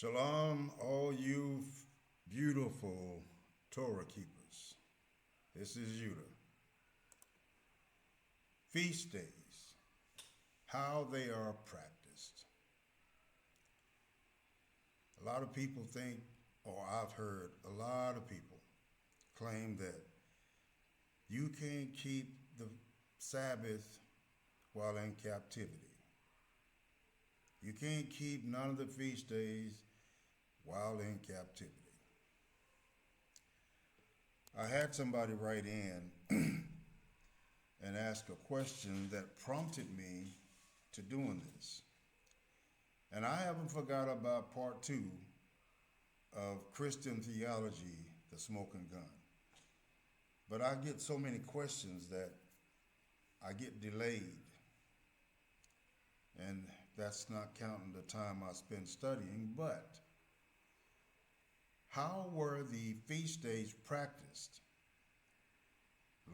Shalom, all you beautiful Torah keepers. This is Judah. Feast days, how they are practiced. A lot of people think, or I've heard a lot of people claim that you can't keep the Sabbath while in captivity. You can't keep none of the feast days while in captivity. I had somebody write in and ask a question that prompted me to doing this. And I haven't forgot about part 2 of Christian theology, the smoking gun. But I get so many questions that I get delayed. And that's not counting the time I spend studying, but how were the feast days practiced,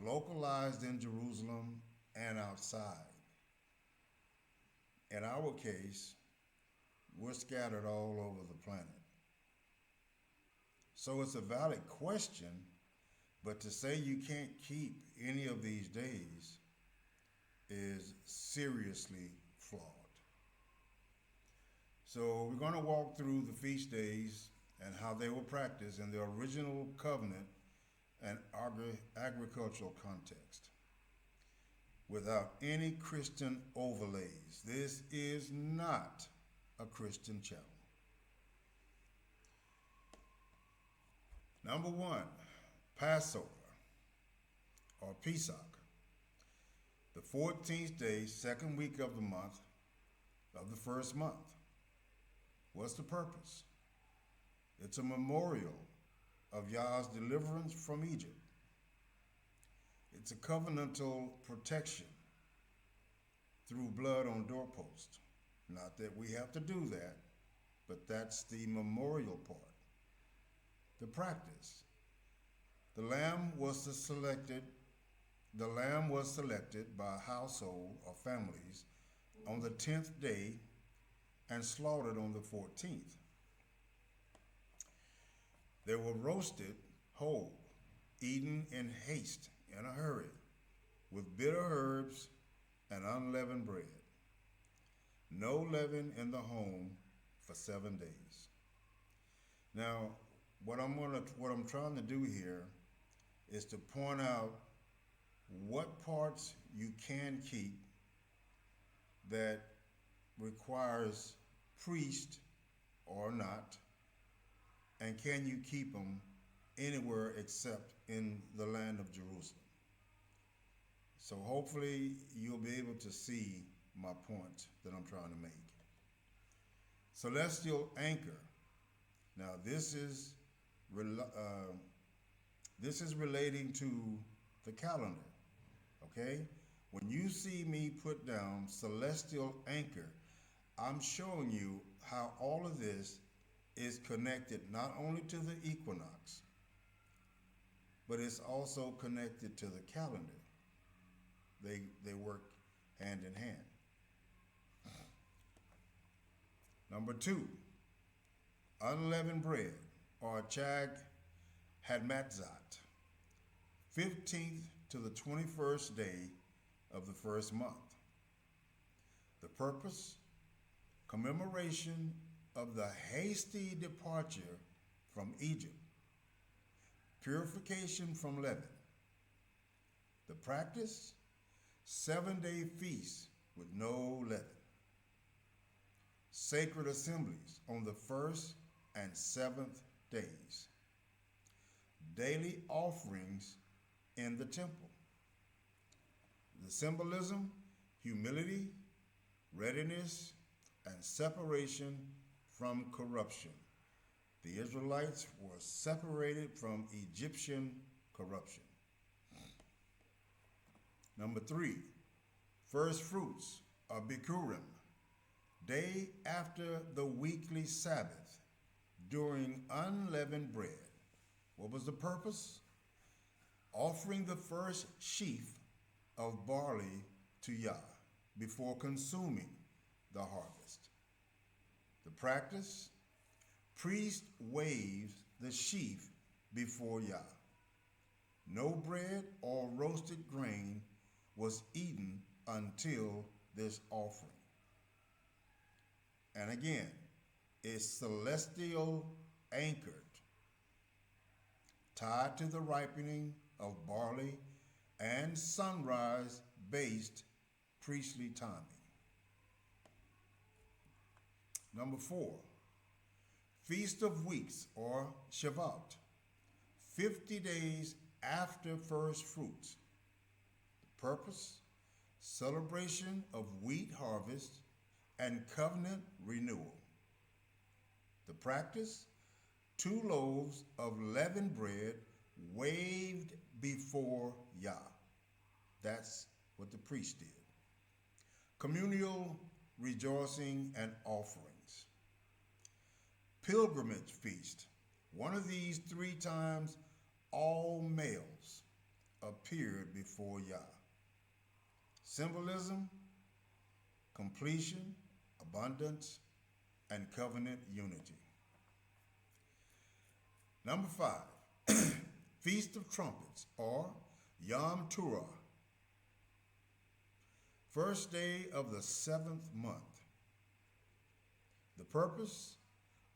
localized in Jerusalem and outside? In our case, we're scattered all over the planet. So it's a valid question, but to say you can't keep any of these days is seriously flawed. So we're going to walk through the feast days and how they were practiced in the original covenant and agricultural context without any Christian overlays. This is not a Christian channel. Number 1, Passover or Pesach, the 14th day, second week of the month of the first month. What's the purpose? It's a memorial of Yah's deliverance from Egypt. It's a covenantal protection through blood on doorpost. Not that we have to do that, but that's the memorial part. The practice. The lamb was selected by a household or families on the 10th day and slaughtered on the 14th. They were roasted whole, eaten in haste, in a hurry, with bitter herbs and unleavened bread. No leaven in the home for 7 days. Now, what I'm trying to do here is to point out what parts you can keep that requires priest or not, and can you keep them anywhere except in the land of Jerusalem. So hopefully you'll be able to see my point that I'm trying to make. Celestial anchor. Now this is relating to the calendar, okay? When you see me put down celestial anchor, I'm showing you how all of this is connected not only to the equinox, but it's also connected to the calendar. They work hand in hand. Number 2, unleavened bread, or Chag Hadmatzat, 15th to the 21st day of the first month. The purpose? Commemoration of the hasty departure from Egypt. Purification from leaven. The practice? 7-day feast with no leaven. Sacred assemblies on the 1st and 7th days. Daily offerings in the temple. The symbolism, humility, readiness, and separation from corruption. The Israelites were separated from Egyptian corruption. Number 3, first fruits of Bikurim, day after the weekly Sabbath, during unleavened bread. What was the purpose? Offering the first sheaf of barley to Yah before consuming the harvest. The practice, priest waves the sheaf before Yah. No bread or roasted grain was eaten until this offering. And again, it's celestial anchored, tied to the ripening of barley and sunrise based priestly timing. Number 4, Feast of Weeks or Shavuot, 50 days after first fruits. The purpose, celebration of wheat harvest and covenant renewal. The practice, 2 loaves of leavened bread waved before Yah. That's what the priest did. Communal rejoicing and offerings. Pilgrimage feast. One of these 3 times all males appeared before Yah. Symbolism, completion, abundance, and covenant unity. Number 5, Feast of Trumpets or Yom Teruah. First day of the 7th month. The purpose,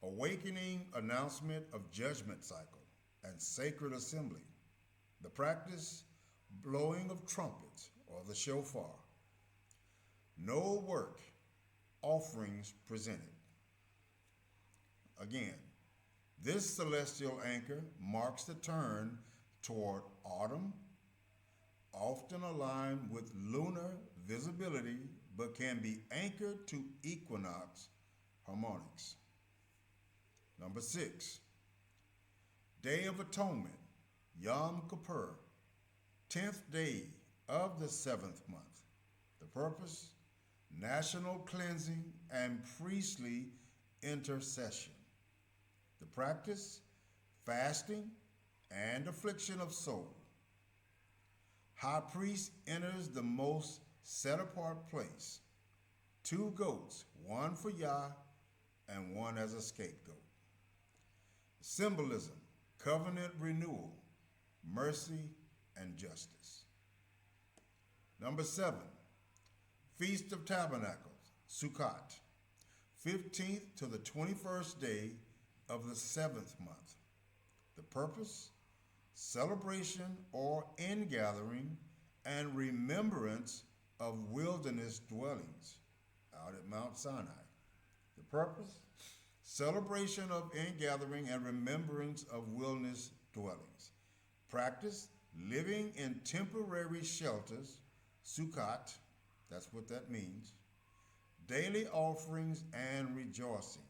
awakening announcement of judgment cycle and sacred assembly. The practice, blowing of trumpets or the shofar. No work, offerings presented. Again, this celestial anchor marks the turn toward autumn, often aligned with lunar visibility, but can be anchored to equinox harmonics. Number 6, Day of Atonement, Yom Kippur, 10th day of the 7th month. The purpose, national cleansing and priestly intercession. The practice, fasting and affliction of soul. High priest enters the most set apart place. 2 goats, one for Yah and one as a scapegoat. Symbolism, covenant renewal, mercy and justice. Number 7, Feast of Tabernacles, Sukkot, 15th to the 21st day of the 7th month. The purpose, celebration or ingathering and remembrance of wilderness dwellings out at Mount Sinai. The purpose, celebration of ingathering and remembrance of wilderness dwellings. Practice, living in temporary shelters, Sukkot, that's what that means. Daily offerings and rejoicing.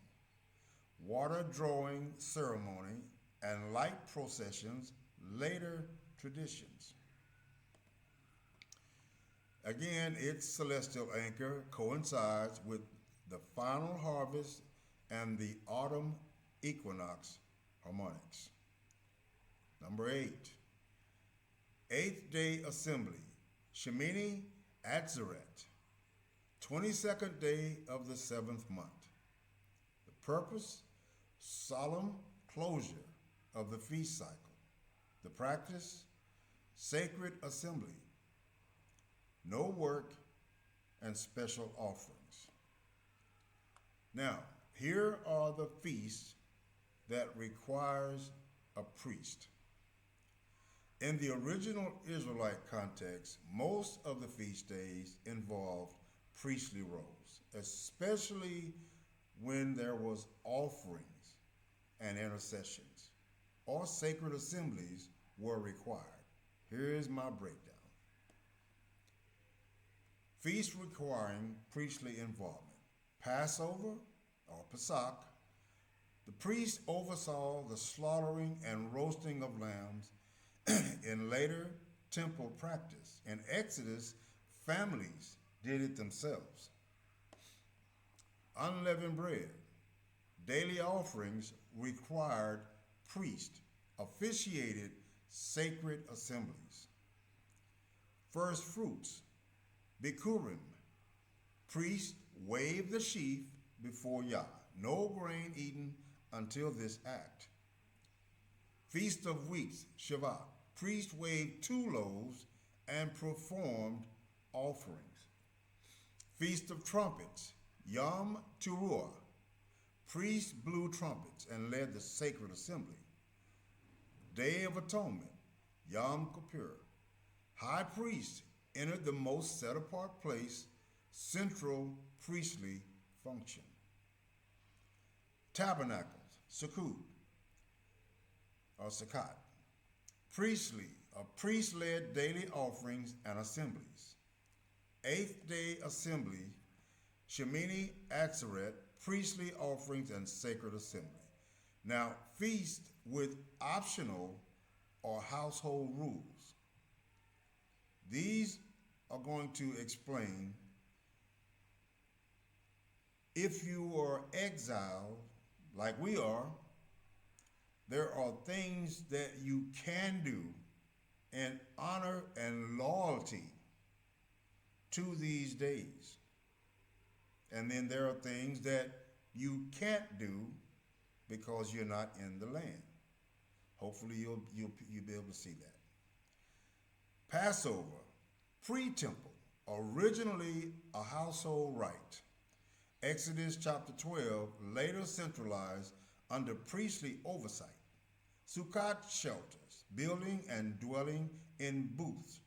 Water drawing ceremony and light processions, later traditions. Again, its celestial anchor coincides with the final harvest and the autumn equinox harmonics. Number 8, 8th day assembly, Shemini Atzeret, 22nd day of the 7th month. The purpose, solemn closure of the feast cycle. The practice, sacred assembly. No work and special offerings. Now, here are the feasts that requires a priest. In the original Israelite context, most of the feast days involved priestly roles, especially when there was offerings and intercessions or sacred assemblies were required. Here is my breakdown. Feasts requiring priestly involvement. Passover or Pesach, the priest oversaw the slaughtering and roasting of lambs in later temple practice. In Exodus, families did it themselves. Unleavened bread, daily offerings required priest officiated sacred assemblies. First fruits, Bikurim, priest waved the sheaf before Yah. No grain eaten until this act. Feast of Weeks, Shabbat. Priest waved 2 loaves and performed offerings. Feast of Trumpets, Yom Teruah. Priest blew trumpets and led the sacred assembly. Day of Atonement, Yom Kippur. High priest entered the most set apart place, central priestly function. Tabernacles, Sukkot, or Sukkot. A priest led daily offerings and assemblies. Eighth day assembly, Shemini Atzeret, priestly offerings and sacred assembly. Now, feast with optional or household rules. These are going to explain if you are exiled, like we are, there are things that you can do in honor and loyalty to these days. And then there are things that you can't do because you're not in the land. Hopefully you'll be able to see that. Passover, pre-temple, originally a household rite. Exodus chapter 12, later centralized under priestly oversight. Sukkot shelters, building and dwelling in booths.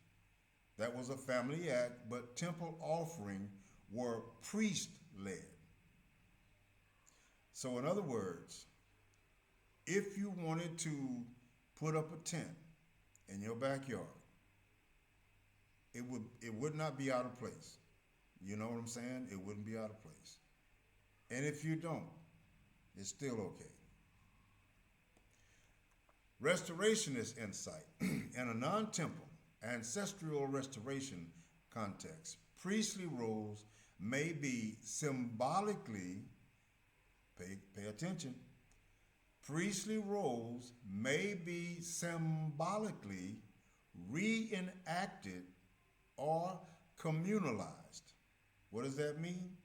That was a family act, but temple offering were priest-led. So in other words, if you wanted to put up a tent in your backyard, it would not be out of place. You know what I'm saying? It wouldn't be out of place. And if you don't, it's still okay. Restorationist insight. In a non-temple, ancestral restoration context, priestly roles may be symbolically, pay attention, priestly roles may be symbolically reenacted or communalized. What does that mean?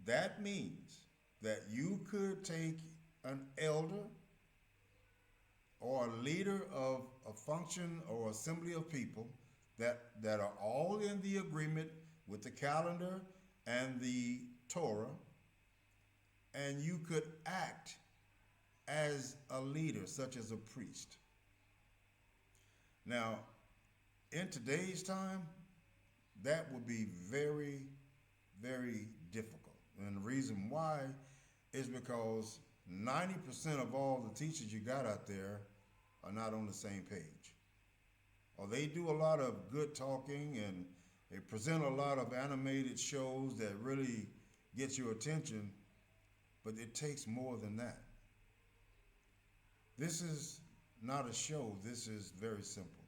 That means that you could take an elder or a leader of a function or assembly of people that are all in the agreement with the calendar and the Torah, and you could act as a leader, such as a priest. Now, in today's time, that would be very, very difficult. And the reason why is because 90% of all the teachers you got out there are not on the same page. Or they do a lot of good talking and they present a lot of animated shows that really get your attention, but it takes more than that. This is not a show. This is very simple,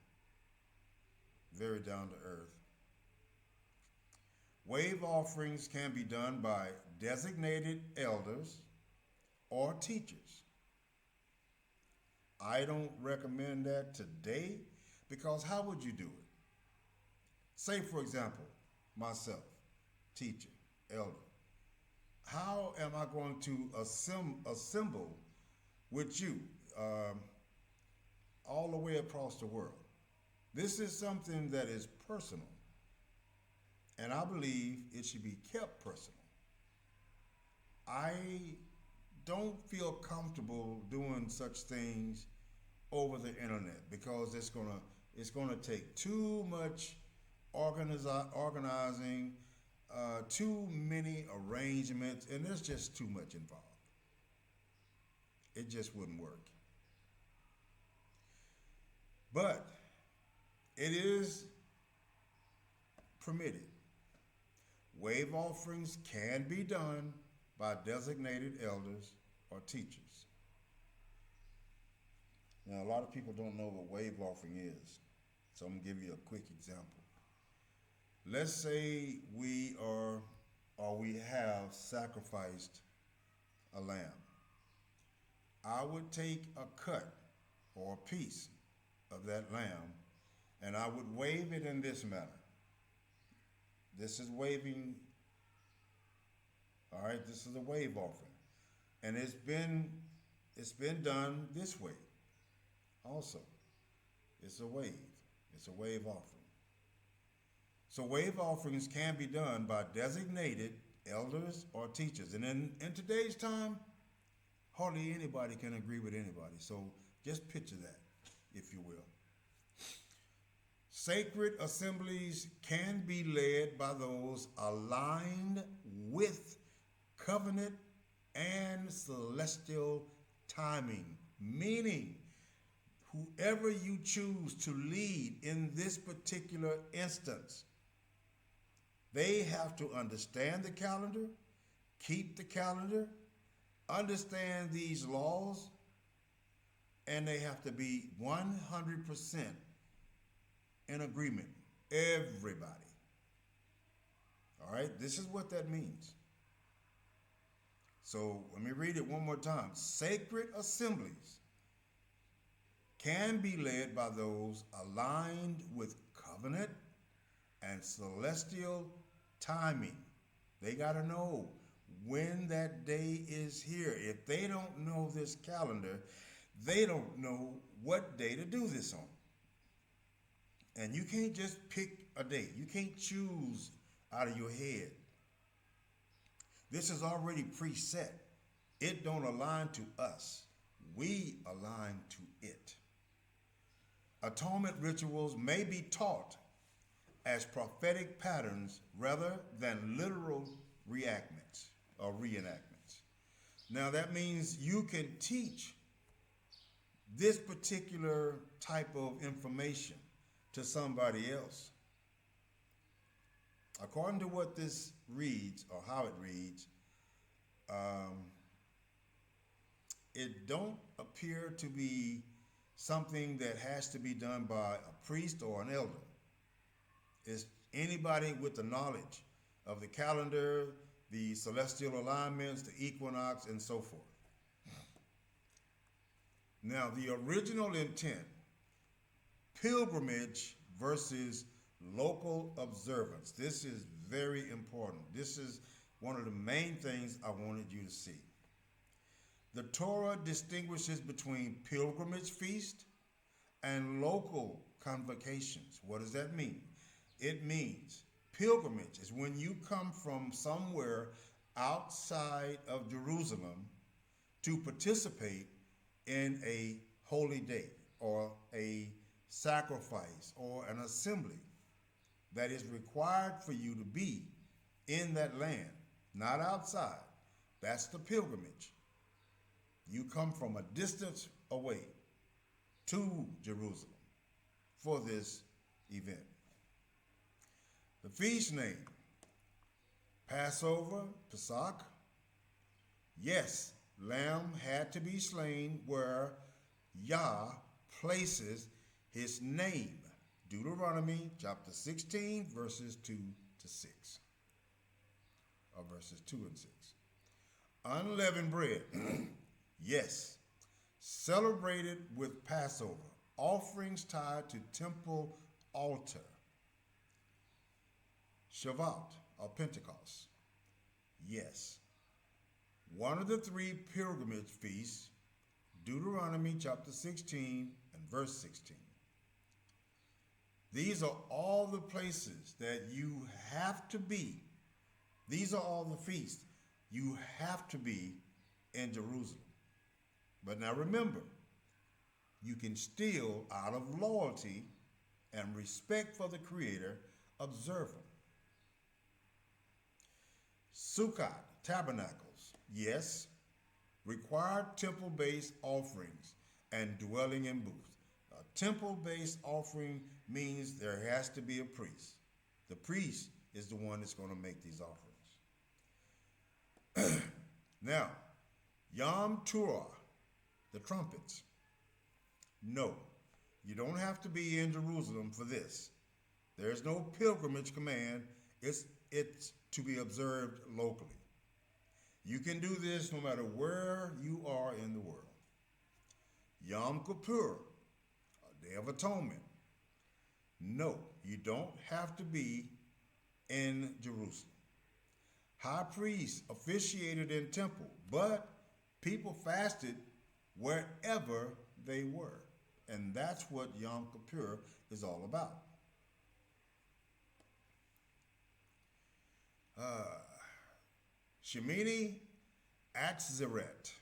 very down to earth. Wave offerings can be done by designated elders or teachers. I don't recommend that today because how would you do it? Say, for example, myself, teacher, elder. How am I going to assemble with you all the way across the world? This is something that is personal, and I believe it should be kept personal. I don't feel comfortable doing such things over the internet because it's gonna take too much organizing, too many arrangements, and there's just too much involved. It just wouldn't work. But it is permitted. Wave offerings can be done by designated elders or teachers. Now, a lot of people don't know what wave offering is, so I'm gonna give you a quick example. Let's say we have sacrificed a lamb. I would take a cut or a piece of that lamb and I would wave it in this manner. This is waving, all right, this is a wave offering. And it's been it's been done this way also. It's a wave. It's a wave offering. So wave offerings can be done by designated elders or teachers. And in today's time, hardly anybody can agree with anybody. So just picture that, if you will. Sacred assemblies can be led by those aligned with covenant and celestial timing, meaning whoever you choose to lead in this particular instance, they have to understand the calendar, keep the calendar, understand these laws, and they have to be 100% in agreement. Everybody. All right? This is what that means. So let me read it one more time. Sacred assemblies can be led by those aligned with covenant and celestial timing. They got to know when that day is here. If they don't know this calendar, they don't know what day to do this on. And you can't just pick a date. You can't choose out of your head. This is already preset. It don't align to us. We align to it. Atonement rituals may be taught as prophetic patterns rather than literal reenactments or reenactments. Now that means you can teach this particular type of information to somebody else. According to what this reads or how it reads, it don't appear to be something that has to be done by a priest or an elder. It's anybody with the knowledge of the calendar, the celestial alignments, the equinox, and so forth. Now, the original intent, pilgrimage versus local observance. This is very important. This is one of the main things I wanted you to see. The Torah distinguishes between pilgrimage feast and local convocations. What does that mean? It means pilgrimage is when you come from somewhere outside of Jerusalem to participate in a holy day or a sacrifice or an assembly that is required for you to be in that land, not outside. That's the pilgrimage. You come from a distance away to Jerusalem for this event. The feast name, Passover, Pesach. Yes, lamb had to be slain where Yah places his name. Deuteronomy chapter 16, verses 2 to 6. Or verses 2 and 6. Unleavened bread. Yes, celebrated with Passover, offerings tied to temple altar. Shavuot, or Pentecost. Yes, one of the three pilgrimage feasts, Deuteronomy chapter 16 and verse 16. These are all the places that you have to be. These are all the feasts. You have to be in Jerusalem. But now remember, you can still, out of loyalty and respect for the Creator, observe them. Sukkot, tabernacles, yes, required temple-based offerings and dwelling in booths. A temple-based offering means there has to be a priest. The priest is the one that's going to make these offerings. Now, Yom Teruah, the trumpets. No, you don't have to be in Jerusalem for this. There's no pilgrimage command. It's to be observed locally. You can do this no matter where you are in the world. Yom Kippur, a Day of Atonement. No, you don't have to be in Jerusalem. High priest officiated in temple, but people fasted wherever they were. And that's what Yom Kippur is all about. Shemini Atzeret.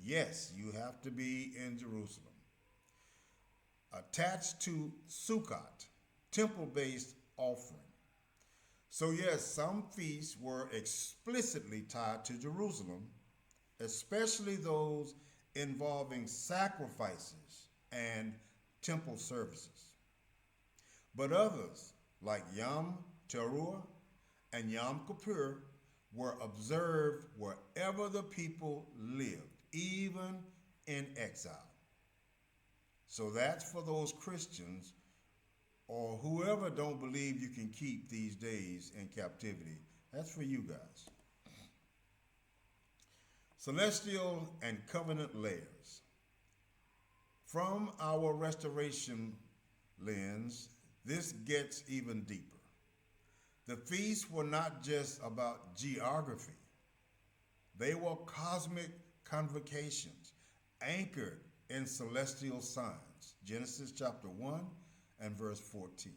Yes, you have to be in Jerusalem. Attached to Sukkot, temple-based offering. So yes, some feasts were explicitly tied to Jerusalem, especially those involving sacrifices and temple services. But others, like Yom Teruah and Yom Kippur, were observed wherever the people lived, even in exile. So that's for those Christians or whoever don't believe you can keep these days in captivity. That's for you guys. Celestial and covenant layers. From our restoration lens, this gets even deeper. The feasts were not just about geography. They were cosmic convocations anchored in celestial signs. Genesis chapter 1 and verse 14.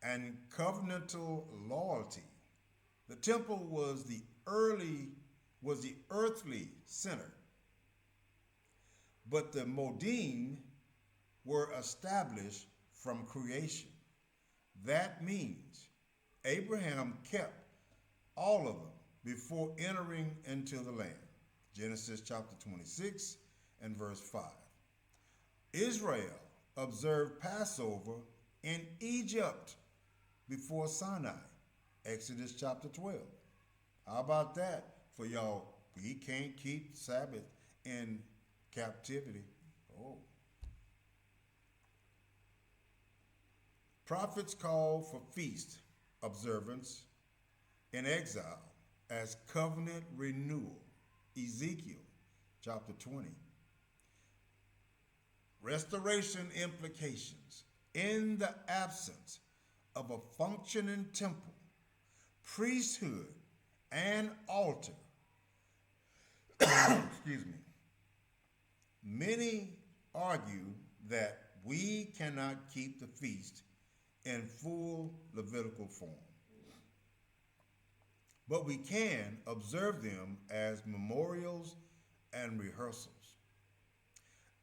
And covenantal loyalty. The temple was the earthly center, but the Modim were established from creation. That means Abraham kept all of them before entering into the land. Genesis chapter 26 and verse 5. Israel observed Passover in Egypt before Sinai. Exodus chapter 12. How about that for y'all? We can't keep Sabbath in captivity. Oh. Prophets call for feast observance in exile as covenant renewal. Ezekiel chapter 20. Restoration implications. In the absence of a functioning temple, priesthood, and altar, excuse me, many argue that we cannot keep the feast in full Levitical form. But we can observe them as memorials and rehearsals.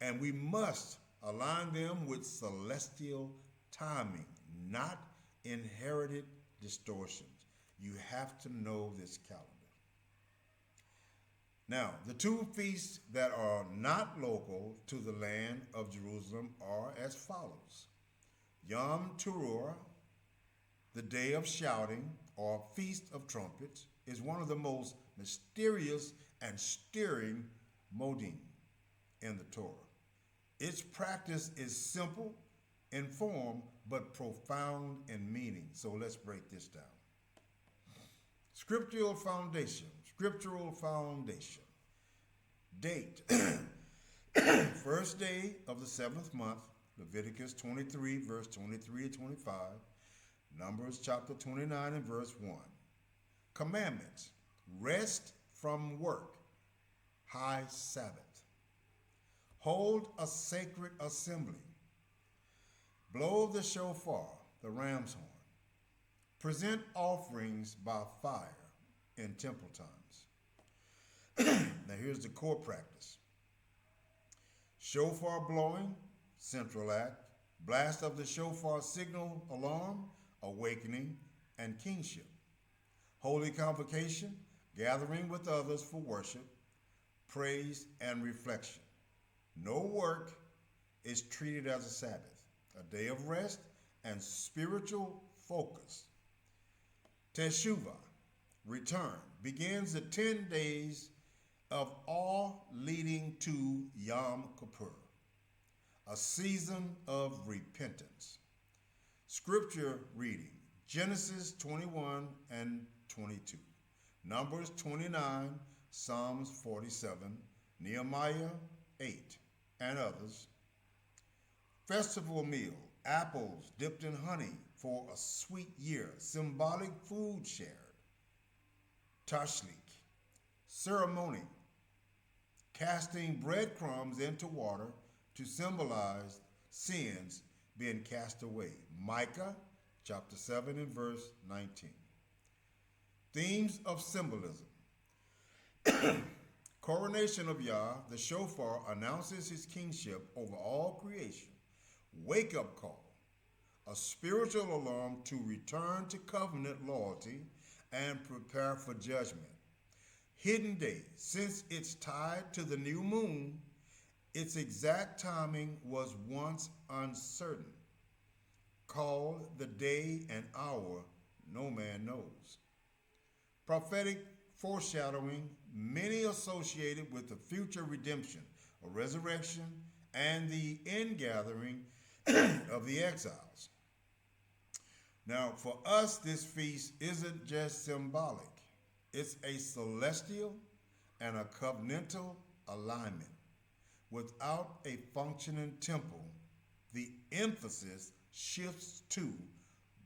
And we must align them with celestial timing, not inherited distortions. You have to know this calendar. Now, the two feasts that are not local to the land of Jerusalem are as follows. Yom Teruah, the Day of Shouting, or Feast of Trumpets, is one of the most mysterious and stirring modim in the Torah. Its practice is simple in form, but profound in meaning. So let's break this down. Scriptural foundation. Date. First day of the seventh month, Leviticus 23, verse 23 and 25. Numbers chapter 29 and verse 1. Commandments. Rest from work. High Sabbath. Hold a sacred assembly. Blow the shofar, the ram's horn. Present offerings by fire in temple times. Now here's the core practice. Shofar blowing, central act. Blast of the shofar signal alarm, awakening, and kingship. Holy convocation, gathering with others for worship, praise, and reflection. No work is treated as a Sabbath, a day of rest and spiritual focus. Teshuvah, return, begins the 10 days of awe leading to Yom Kippur, a season of repentance. Scripture reading, Genesis 21 and 22, Numbers 29, Psalms 47, Nehemiah 8, and others. Festival meal, apples dipped in honey for a sweet year, symbolic food shared. Tashlik, ceremony, casting breadcrumbs into water to symbolize sins being cast away. Micah chapter 7 and verse 19. Themes of symbolism. Coronation of Yah, the shofar announces his kingship over all creation. Wake up call, a spiritual alarm to return to covenant loyalty and prepare for judgment. Hidden day, since it's tied to the new moon, its exact timing was once uncertain. Called the day and hour no man knows. Prophetic foreshadowing, many associated with the future redemption, a resurrection, and the ingathering of the exiles. Now, for us, this feast isn't just symbolic. It's a celestial and a covenantal alignment. Without a functioning temple, the emphasis shifts to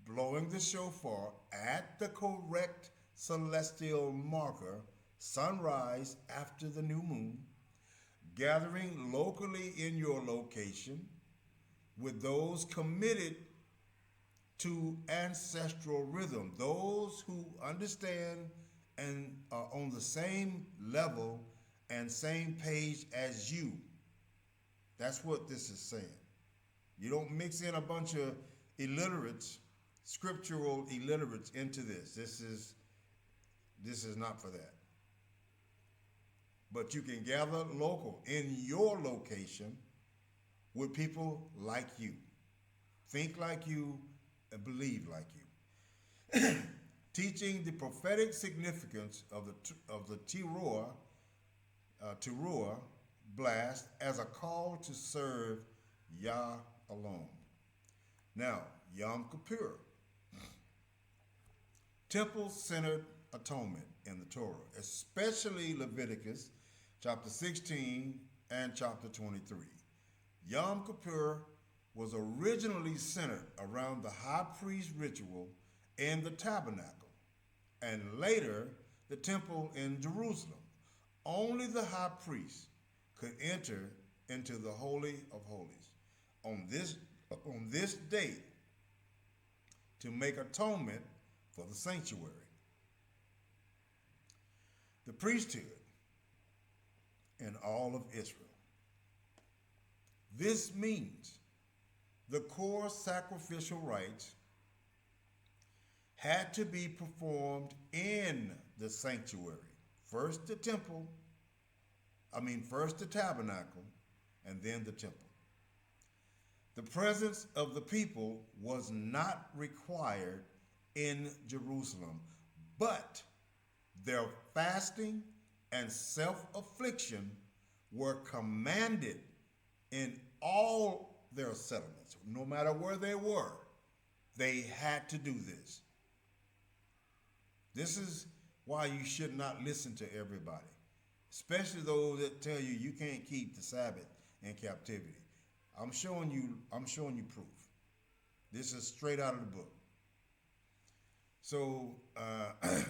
blowing the shofar at the correct celestial marker, sunrise after the new moon, gathering locally in your location with those committed to ancestral rhythm, those who understand and are on the same level and same page as you. That's what this is saying. You don't mix in a bunch of illiterates, scriptural illiterates into this. This is not for that. But you can gather local in your location with people like you, think like you, and believe like you. Teaching the prophetic significance of the Teruah blast as a call to serve Yah alone. Now, Yom Kippur, temple-centered atonement in the Torah, especially Leviticus chapter 16 and chapter 23. Yom Kippur was originally centered around the high priest ritual in the tabernacle, and later the temple in Jerusalem. Only the high priest could enter into the Holy of Holies on this date to make atonement for the sanctuary. The priesthood in all of Israel. This means the core sacrificial rites had to be performed in the sanctuary. First the tabernacle, and then the temple. The presence of the people was not required in Jerusalem, but their fasting and self-affliction were commanded in all their settlements. No matter where they were, they had to do this. This is why you should not listen to everybody, especially those that tell you you can't keep the Sabbath in captivity. I'm showing you proof. This is straight out of the book. So I'm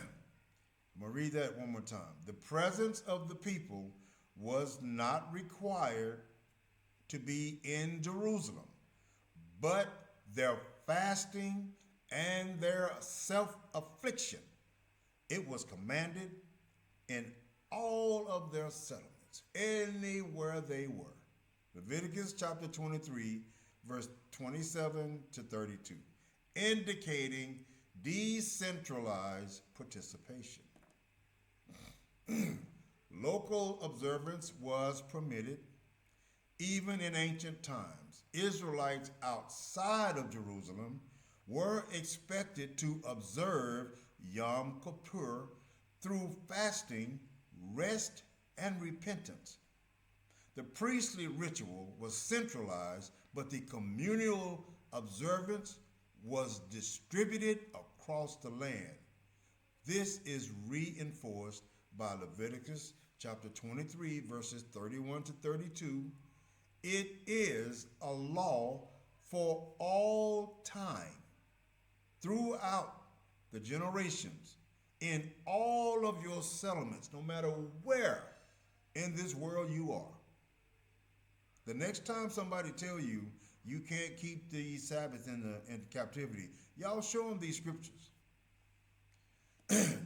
going to read that one more time. The presence of the people was not required to be in Jerusalem, but their fasting and their self-affliction, it was commanded in all of their settlements, anywhere they were. Leviticus chapter 23, verse 27 to 32, indicating decentralized participation. Local observance was permitted. Even in ancient times, Israelites outside of Jerusalem were expected to observe Yom Kippur through fasting, rest, and repentance. The priestly ritual was centralized, but the communal observance was distributed across the land. This is reinforced by Leviticus chapter 23, verses 31 to 32. It is a law for all time, throughout the generations, in all of your settlements, no matter where in this world you are. The next time somebody tell you you can't keep the Sabbath in captivity, y'all show them these scriptures.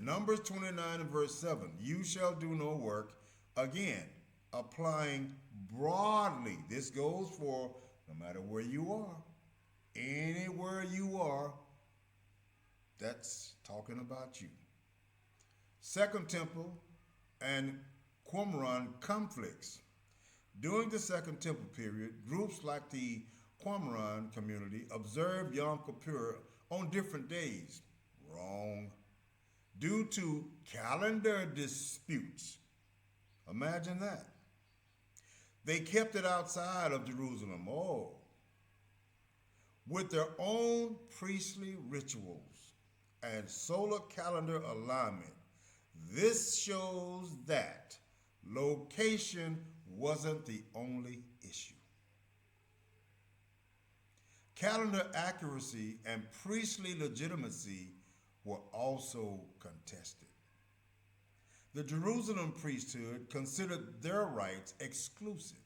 Numbers 29 and verse 7, you shall do no work. Again, applying broadly. This goes for no matter where you are. Anywhere you are, that's talking about you. Second Temple and Qumran conflicts. During the Second Temple period, groups like the Qumran community observed Yom Kippur on different days. Wrong. Due to calendar disputes. Imagine that. They kept it outside of Jerusalem. Oh. With their own priestly rituals and solar calendar alignment. This shows that location wasn't the only issue. Calendar accuracy and priestly legitimacy were also contested. The Jerusalem priesthood considered their rights exclusive,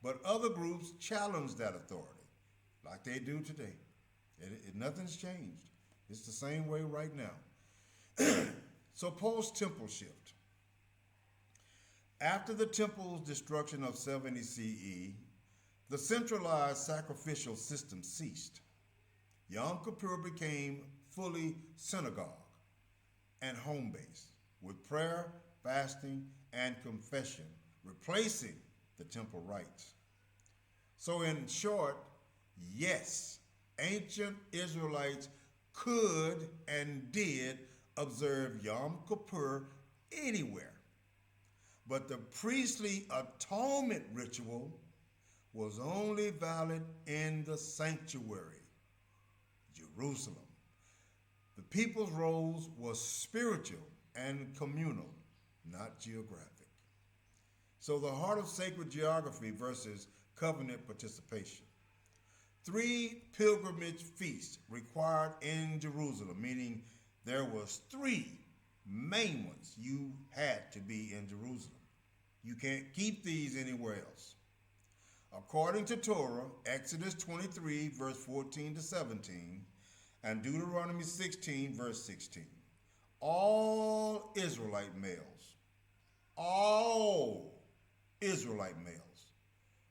but other groups challenged that authority, like they do today. Nothing's changed. It's the same way right now. So post-temple shift. After the temple's destruction of 70 CE, the centralized sacrificial system ceased. Yom Kippur became fully synagogue and home-based, with prayer, fasting, and confession replacing the temple rites. So in short, yes, ancient Israelites could and did observe Yom Kippur anywhere. But the priestly atonement ritual was only valid in the sanctuary, Jerusalem. The people's roles was spiritual and communal, not geographic. So the heart of sacred geography versus covenant participation. 3 pilgrimage feasts required in Jerusalem, meaning there was 3 main ones. You had to be in Jerusalem. You can't keep these anywhere else. According to Torah, Exodus 23, verse 14 to 17, and Deuteronomy 16, verse 16, all Israelite males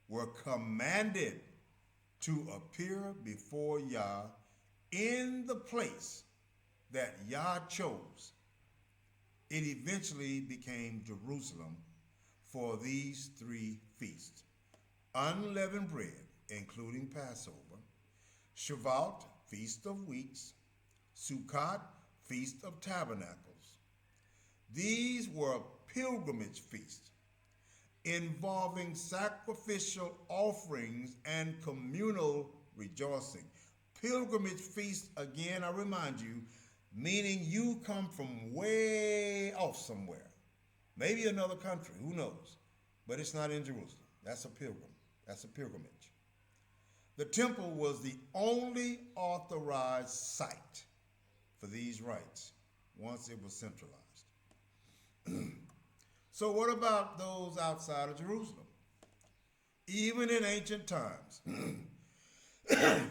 were commanded to appear before Yah in the place that Yah chose. It eventually became Jerusalem for these 3 feasts: unleavened bread, including Passover; Shavuot, Feast of Weeks; Sukkot, Feast of Tabernacles. These were pilgrimage feasts involving sacrificial offerings and communal rejoicing. Pilgrimage feasts, again, I remind you, meaning you come from way off somewhere. Maybe another country, who knows? But it's not in Jerusalem. That's a pilgrim. That's a pilgrimage. The temple was the only authorized site for these rites once it was centralized. So what about those outside of Jerusalem? Even in ancient times,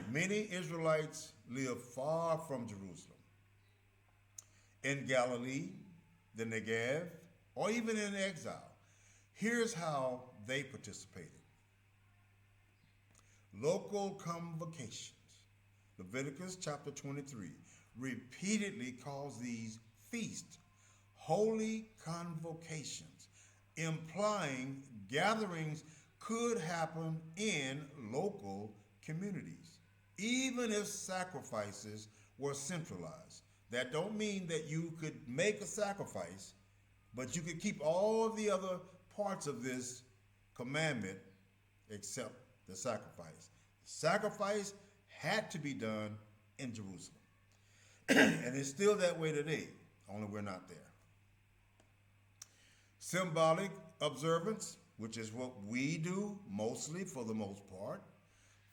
many Israelites lived far from Jerusalem. In Galilee, the Negev, or even in exile. Here's how they participated. Local convocations. Leviticus chapter 23 repeatedly calls these feasts holy convocations, implying gatherings could happen in local communities, even if sacrifices were centralized. That don't mean that you could make a sacrifice, but you could keep all of the other parts of this commandment except the sacrifice. Sacrifice had to be done in Jerusalem. And it's still that way today, only we're not there. Symbolic observance, which is what we do mostly for the most part.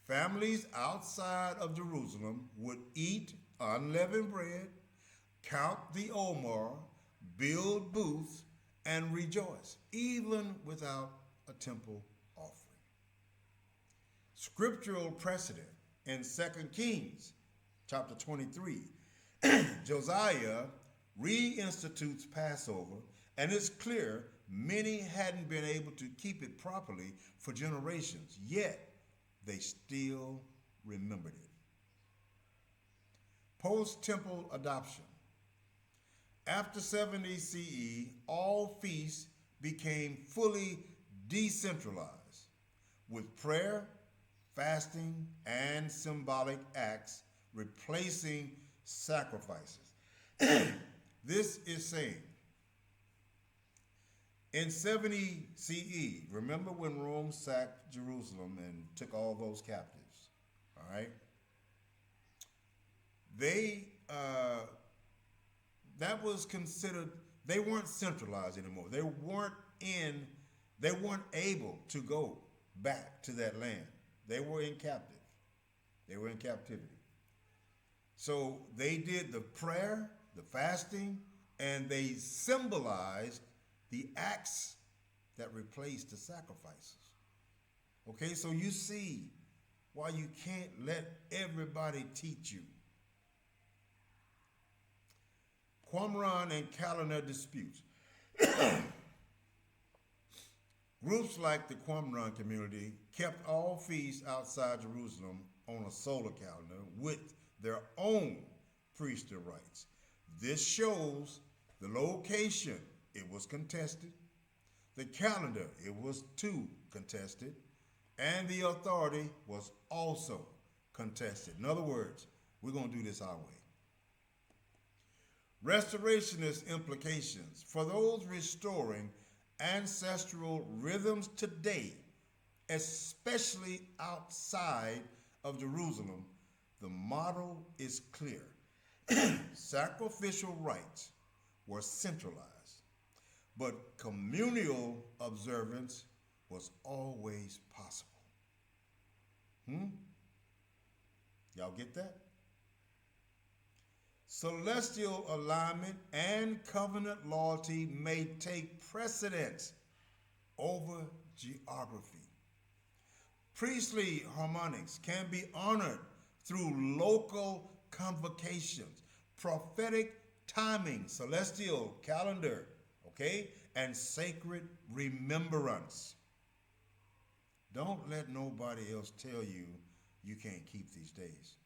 Families outside of Jerusalem would eat unleavened bread, count the Omer, build booths, and rejoice, even without a temple offering. Scriptural precedent in 2 Kings chapter 23, Josiah reinstitutes Passover, and it's clear many hadn't been able to keep it properly for generations, yet they still remembered it. Post-temple adoption. After 70 CE, all feasts became fully decentralized, with prayer, fasting, and symbolic acts replacing sacrifices. This is saying, in 70 CE, remember when Rome sacked Jerusalem and took all those captives, all right? That was considered, they weren't centralized anymore. They weren't able to go back to that land. They were in captive. They were in captivity. So they did the prayer, the fasting, and they symbolized the acts that replaced the sacrifices. Okay, so you see why you can't let everybody teach you. Qumran and calendar disputes. Groups like the Qumran community kept all feasts outside Jerusalem on a solar calendar with their own priestly rites. This shows the location, it was contested. The calendar, it was too contested. And the authority was also contested. In other words, we're going to do this our way. Restorationist implications. For those restoring ancestral rhythms today, especially outside of Jerusalem, the model is clear. Sacrificial rites were centralized, but communal observance was always possible. Y'all get that? Celestial alignment and covenant loyalty may take precedence over geography. Priestly harmonics can be honored through local convocations, prophetic timing, celestial calendar, okay, and sacred remembrance. Don't let nobody else tell you you can't keep these days.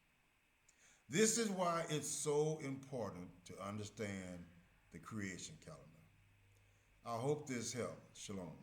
This is why it's so important to understand the creation calendar. I hope this helped. Shalom.